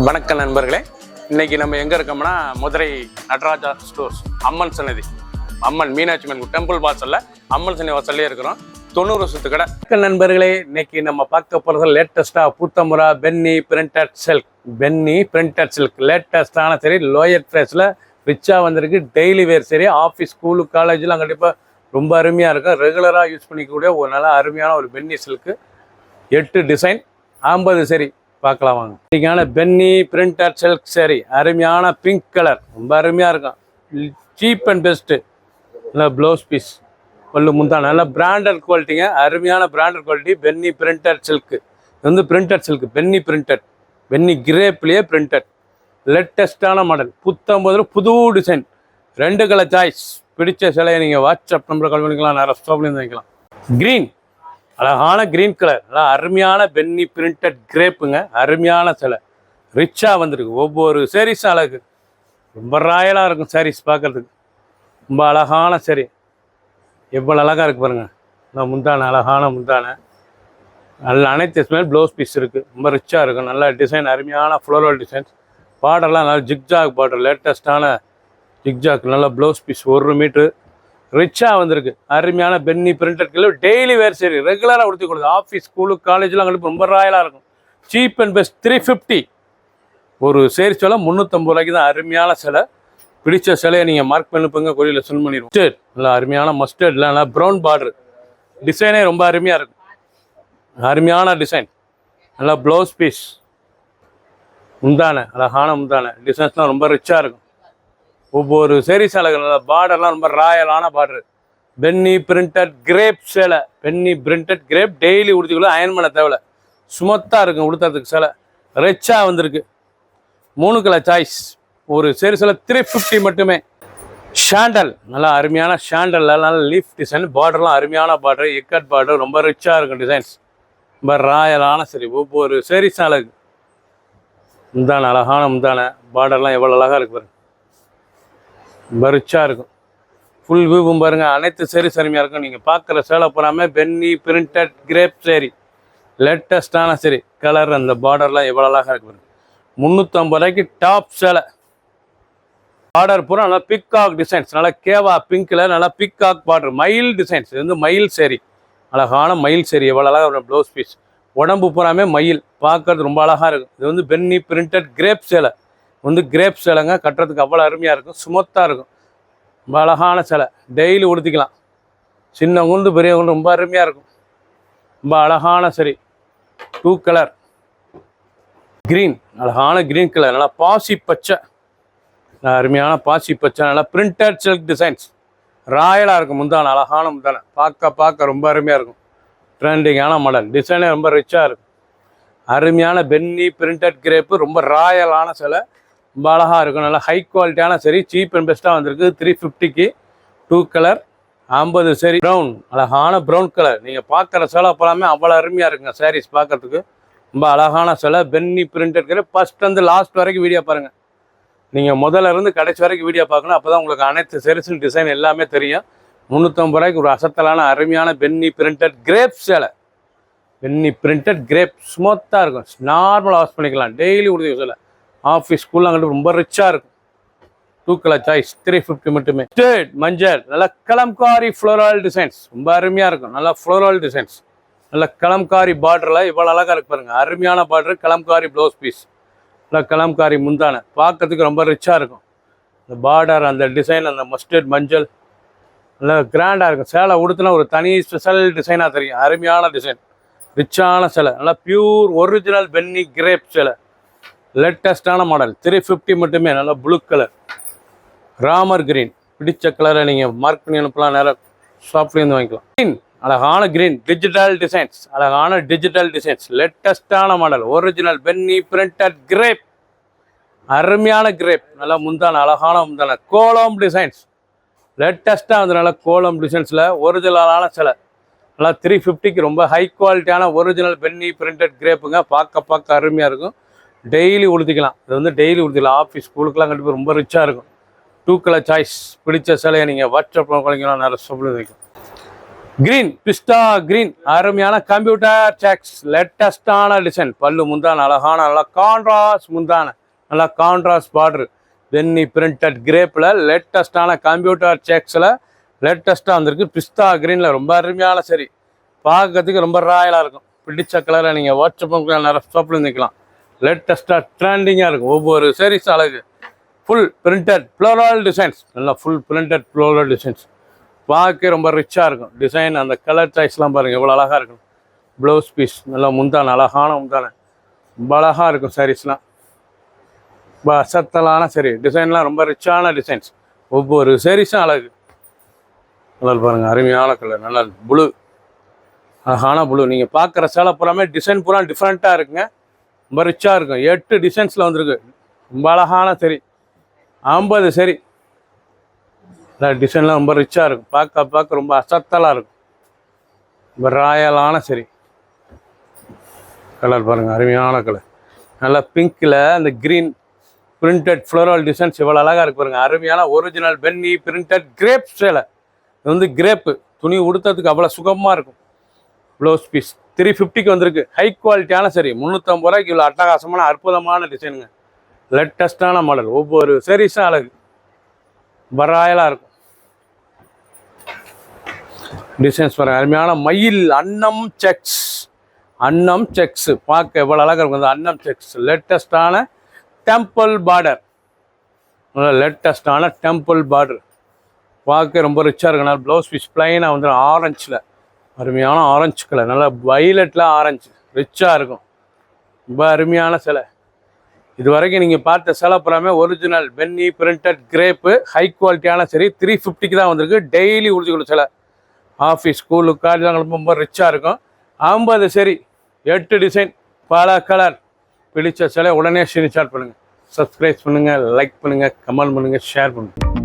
வணக்கம் நண்பர்களே, இன்னைக்கு நம்ம எங்க இருக்கோம்னா மதுரை நடராஜா ஸ்டோர்ஸ் அம்மன் சன்னதி, அம்மன் மீனாட்சி அம்மன் டெம்பிள் வாசல்ல அம்மன் சன்னதி வாசல்லே இருக்கிறோம். 90 வருஷத்து கடை. நண்பர்களே, இன்னைக்கு நம்ம பார்க்க போறது லேட்டஸ்டா பூத்தமுறா பென்னி பிரிண்டட் சில்க் லேட்டஸ்டான சரி, லோயர் பிரைஸ்ல ரிச்சா வந்திருக்கு. டெய்லி வேர் சரி, ஆஃபீஸ் ஸ்கூலு காலேஜ்லாம் கண்டிப்பா ரொம்ப அருமையா இருக்கும். ரெகுலரா யூஸ் பண்ணிக்கக்கூடிய ஒரு நல்ல அருமையான ஒரு பென்னி சில்க்கு. 8 டிசைன் 50 சரி பார்க்கலாம் வாங்க. இன்னைக்கான பென்னி பிரிண்டட் சில்க் சரி, அருமையான பிங்க் கலர், ரொம்ப அருமையாக இருக்கும். Cheap and best. நல்லா ப்ளவுஸ் பீஸ், பல்லு முந்தா, நல்ல பிராண்டட் குவாலிட்டிங்க. அருமையான பிராண்டட் குவாலிட்டி பென்னி பிரிண்டட் சில்க்கு. இது வந்து பிரிண்டட் சில்க்கு, பென்னி பிரிண்டட், பென்னி கிரேப்லேயே பிரிண்டட். லேட்டஸ்டான மாடல், புது டிசைன், 2 கலர் சாய்ஸ். பிடிச்ச சிலையை நீங்கள் வாட்ஸ்அப் நம்பரை கால் பண்ணிக்கலாம், நிறைய ஸ்டாப்லேருந்து வாங்கிக்கலாம். க்ரீன், அழகான கிரீன் கலர், நல்லா அருமையான பென்னி பிரிண்டட் கிரேப்புங்க. அருமையான சிலை, ரிச்சாக வந்திருக்கு. ஒவ்வொரு சாரீஸும் அழகு, ரொம்ப ராயலாக இருக்கும். சாரீஸ் பார்க்குறதுக்கு ரொம்ப அழகான சரி, எவ்வளோ அழகாக இருக்குது பாருங்கள். நான் முந்தான, அழகான முந்தான, நல்ல அனைத்து ஸ்மெல் ப்ளவுஸ் பீஸ் இருக்குது. ரொம்ப ரிச்சாக இருக்கும். நல்ல டிசைன், அருமையான ஃப்ளோரல் டிசைன்ஸ். பார்டர்லாம் நல்லா ஜிக்ஜாக் பார்டர், லேட்டஸ்டான ஜிக்ஜாக். நல்ல ப்ளவுஸ் பீஸ், 1 மீட்ரு ரிச்சாக வந்திருக்கு. அருமையான பென்னி பிரிண்டட் கிலோ. டெய்லி வேர் சரி, ரெகுலராக உடுத்தி கொடுக்குது. ஆஃபீஸ் ஸ்கூலு காலேஜ்லாம் கண்டிப்பாக ரொம்ப ராயலாக இருக்கும். Cheap and best 350. ஒரு சேரி சிலை 350 ரூபாய்க்கு தான். அருமையான சிலை. பிடிச்ச சிலையை நீங்கள் மார்க் பண்ணிப்போங்க, கொடியில் சென்ட் பண்ணிடுவோம். மஸ்டர்ட், நல்லா அருமையான மஸ்டர்டில் நல்லா ப்ரௌன் பார்டர். டிசைனே ரொம்ப அருமையாக இருக்கும். அருமையான டிசைன், நல்லா ப்ளவுஸ் பீஸ், முந்தான, அழகான முந்தான. டிசைன்ஸ்லாம் ரொம்ப ரிச்சாக இருக்கும். ஒவ்வொரு சேரீஸ் அழகு. நல்லா பார்டர்லாம் ரொம்ப ராயலான பார்டர். பென்னி பிரிண்டட் கிரேப் சேலை, பென்னி பிரிண்டட் கிரேப். டெய்லி உடுத்திக்குள்ள அயன் பண்ண தேவை, சுமத்தாக இருக்கும் உடுத்துறதுக்கு. சிலை ரிச்சாக வந்திருக்கு. 3 கலர் சாய்ஸ். ஒரு சேரீ சிலை 350 மட்டுமே. ஷாண்டல், நல்லா அருமையான ஷாண்டல், நல்ல லீஃப் டிசைன். பார்டர்லாம் அருமையான பார்டர், இக்கட் பார்டர், ரொம்ப ரிச்சாக இருக்கும். டிசைன்ஸ் ரொம்ப ராயலான சரி. ஒவ்வொரு சேரீஸ் அழகு. முந்தான, அழகான முந்தான. பார்டர்லாம் எவ்வளோ அழகாக இருக்கு பாருங்க, ரொம்ப ரிச்சாக இருக்கும். ஃபுல் வியூவும் பாருங்கள். அனைத்து சேரீ அருமையாக இருக்கும். நீங்கள் பார்க்குற சேலை போகாமல் பென்னி பிரிண்டட் கிரேப் சேரீ, லேட்டஸ்டான சரி. கலர், அந்த பார்டர்லாம் எவ்வளோ அழகாக இருக்கு பாருங்க. 350 ரூபாய்க்கு டாப் சேலை. பார்டர் பூரா நல்லா பிக்காக் டிசைன்ஸ், நல்லா கேவா பிங்க்கில் நல்லா பிக்காக் பார்டர், மயில் டிசைன்ஸ். இது வந்து மயில் சேரீ, அழகான மயில் சேரீ. எவ்வளோ அழகாக ப்ளவுஸ் பீஸ், உடம்பு பூராமே மயில், பார்க்கறது ரொம்ப அழகாக இருக்கும். இது வந்து பென்னி பிரிண்டட் கிரேப் சேலை. வந்து கிரேப் சேலைங்க. கட்டுறதுக்கு அவ்வளோ அருமையாக இருக்கும், சுமத்தாக இருக்கும். ரொம்ப அழகான சேலை, டெய்லி உடுத்திக்கலாம். சின்ன குண்டு பெரிய குண்டு, ரொம்ப அருமையாக இருக்கும். ரொம்ப அழகான சரி. 2 கலர் க்ரீன், அழகான க்ரீன் கலர், நல்லா பாசி பச்சை, அருமையான பாசி பச்சை. நல்லா பிரிண்டட் சில்க் டிசைன்ஸ், ராயலாக இருக்கும். முந்தான, அழகான முந்தான, பார்க்க ரொம்ப அருமையாக இருக்கும். ட்ரெண்டிங்கான மாடல், டிசைனே ரொம்ப ரிச்சாக இருக்கும். அருமையான பென்னி பிரிண்டட் கிரேப்பு, ரொம்ப ராயலான சிலை, ரொம்ப அழகாக இருக்கும். நல்லா ஹை குவாலிட்டியான சரி, சீப் அண்ட் பெஸ்ட்டாக வந்திருக்கு. 350க்கு 2 கலர் 50 சரி. ப்ரௌன், அழகான ப்ரௌன் கலர். நீங்கள் பார்க்குற சிலை அப்போலாமே அவ்வளோ அருமையாக இருக்குங்க. சாரீஸ் பார்க்குறதுக்கு ரொம்ப அழகான சிலை. Penny printed crepe. First last வரைக்கும் வீடியோ பாருங்கள். நீங்கள் முதல்ல இருந்து கடைசி வரைக்கும் வீடியோ பார்க்கணும். அப்போ தான் உங்களுக்கு அனைத்து சாரீஸும் டிசைன் எல்லாமே தெரியும். 350 ரூபாய்க்கு ஒரு அசத்தலான அருமையான பென்னி பிரிண்டட் கிரேப் சேலை. பென்னி பிரிண்டட் கிரேப், ஸ்மூத்தாக இருக்கும். நார்மலாக வாஷ் பண்ணிக்கலாம். டெய்லி உடுத்தி சிலை. ஆஃபீஸ் ஸ்கூல்லாம் கண்டு ரொம்ப ரிச்சாக இருக்கும். 2 கலர் சாய்ஸ் 350 மட்டுமே. ஸ்டேட் மஞ்சள், நல்லா கலம்காரி ஃப்ளோரல் டிசைன்ஸ், ரொம்ப அருமையாக இருக்கும். நல்லா ஃப்ளோரல் டிசைன்ஸ், நல்லா கலம்காரி பார்டரில் இவ்வளோ அழகாக இருக்கு பாருங்க. அருமையான பார்டர், கலம்காரி ப்ளவுஸ் பீஸ், நல்லா கலம்காரி முந்தான. பார்க்கறதுக்கு ரொம்ப ரிச்சாக இருக்கும். இந்த பார்டர், அந்த டிசைன், அந்த மஸ்டர்ட் மஞ்சள் நல்லா கிராண்டாக இருக்கும். சேலை உடுத்துனா ஒரு தனி ஸ்பெஷல் டிசைனாக தெரியும். அருமையான டிசைன், ரிச்சான சேலை. நல்லா பியூர் ஒரிஜினல் பென்னி கிரேப் சேலை. லேட்டஸ்டான மாடல் 350 மட்டுமே. நல்லா ப்ளூ கலர், ராமர் கிரீன். பிடிச்ச கலரை நீங்கள் மார்க் பண்ணி அனுப்பலாம். நேரம் ஷாப்லேருந்து வாங்கிக்கலாம். க்ரீன், அழகான கிரீன், டிஜிட்டல் டிசைன்ஸ், அழகான டிஜிட்டல் டிசைன்ஸ். லேட்டஸ்டான மாடல், ஒரிஜினல் பென்னி பிரிண்டட் கிரேப், அருமையான கிரேப். நல்லா முந்தான, அழகான முந்தான. கோலம் டிசைன்ஸ், லேட்டஸ்ட்டாக வந்து நல்லா கோலம் டிசைன்ஸில் ஒரிஜினலான சிலை. நல்லா 350க்கு ரொம்ப ஹை குவாலிட்டியான ஒரிஜினல் பென்னி பிரிண்டட் கிரேப்புங்க. பார்க்க அருமையாக இருக்கும். டெய்லி உடுத்திக்கலாம். இது வந்து டெய்லி உடுத்திக்கலாம். ஆஃபீஸ் ஸ்கூலுக்குலாம் கண்டிப்பாக ரொம்ப ரிச்சாக இருக்கும். 2 கலர் சாய்ஸ். பிடிச்ச சிலையை நீங்கள் வாட்ஸ்அப்பில் குறைக்கலாம், நிறைய ஸ்டோப்பில் வைக்கும். கிரீன் பிஸ்டா கிரீன் அருமையான கம்ப்யூட்டர் செக்ஸ் லேட்டஸ்டான டிசைன். பல்லு முந்தான அழகான நல்லா கான்ட்ராஸ்ட் முந்தான நல்லா contrast border. Venni printed கிரேப்பில் லேட்டஸ்டான computer செக்ஸில் லேட்டஸ்ட்டாக வந்திருக்கு. பிஸ்தா கிரீனில் ரொம்ப அருமையான சரி. பார்க்கறதுக்கு ரொம்ப ராயலாக இருக்கும். பிடிச்ச கலரை நீங்கள் வாட்ஸ்அப் நிறைய ஷாப்பில் நிற்கலாம். லேட்டஸ்ட்டாக ட்ரெண்டிங்காக இருக்கும். ஒவ்வொரு சாரீஸ் அழகு. Full printed floral designs. நல்லா ஃபுல் பிரிண்டட் ஃப்ளோரல் டிசைன்ஸ். பார்க்க ரொம்ப ரிச்சாக இருக்கும். டிசைன் அந்த கலர் சாய்ஸ்லாம் பாருங்கள் எவ்வளோ அழகாக இருக்கும். ப்ளவுஸ் பீஸ் நல்லா முந்தான அழகான முந்தான ரொம்ப அழகாக இருக்கும் சாரீஸ்லாம். அசத்தலான சரி. டிசைன்லாம் ரொம்ப ரிச்சான டிசைன்ஸ். ஒவ்வொரு சாரீஸும் அழகு. கலர் பாருங்கள் அருமையான கலர். நல்லா ப்ளூ அழகான ப்ளூ. நீங்கள் பார்க்குற சேலை பூராமே டிசைன் பூரா டிஃப்ரெண்ட்டாக இருக்குங்க. ரொம்ப ரிச்சாக இருக்கும். 8 டிசைன்ஸில் வந்திருக்கு. ரொம்ப அழகான சரி. 50 சரி. டிசைன்லாம் ரொம்ப ரிச்சாக இருக்கும். பார்க்க ரொம்ப அசத்தலாக இருக்கும். ரொம்ப ராயலான சரி. கலர் பாருங்கள் அருமையான கலர். நல்லா பிங்க்கில் அந்த க்ரீன் பிரிண்டட் ஃப்ளோரல் டிசைன்ஸ் எவ்வளோ அழகாக இருக்கு பாருங்கள். அருமையான ஒரிஜினல் பென்னி பிரிண்டட் கிரேப் சேலை. இது வந்து கிரேப்பு துணி உடுத்துறதுக்கு அவ்வளோ சுகமாக இருக்கும். ப்ளவுஸ் பீஸ் 350க்கு வந்திருக்கு. ஹை குவாலிட்டியான சரி. 350 ரூபாய்க்கு இவ்வளோ அட்டகாசமான அற்புதமான டிசைனுங்க. லேட்டஸ்டான மாடல். ஒவ்வொரு சாரீஸும் அழகு பராயலாக இருக்கும். டிசைன்ஸ் பாருங்கள் அருமையான மயில் அன்னம் செக்ஸ். அன்னம் செக்ஸ் பார்க்க எவ்வளோ அழகாக இருக்கும். அந்த அன்னம் செக்ஸ் லேட்டஸ்டான டெம்பிள் பார்டர். லேட்டஸ்டான டெம்பிள் பார்டர் பார்க்க ரொம்ப ரிச்சாக இருக்கும். நல்லா ப்ளவுஸ் பீஸ் பிளைனாக வந்து ஆரஞ்சில் அருமையான ஆரஞ்சு கலர். நல்லா வைலட்டில் ஆரஞ்சு ரிச்சாக இருக்கும். ரொம்ப அருமையான சிலை. இது வரைக்கும் நீங்கள் பார்த்த சிலை புறாமே ஒரிஜினல் பென்னி பிரிண்டட் கிரேப்பு ஹை குவாலிட்டியான சரி. 350க்கு தான் வந்திருக்கு. டெய்லி உறுதிக்குள்ள சிலை. ஆஃபீஸ் ஸ்கூலு காலேஜ் ரொம்ப ரிச்சாக இருக்கும். 50 சரி. 8 டிசைன் பல கலர். பிடிச்ச சிலை உடனே ஸ்க்ரீன்ஷாட் பண்ணுங்கள். சப்ஸ்கிரைப் பண்ணுங்கள், லைக் பண்ணுங்கள், கமெண்ட் பண்ணுங்கள், ஷேர் பண்ணுங்கள்.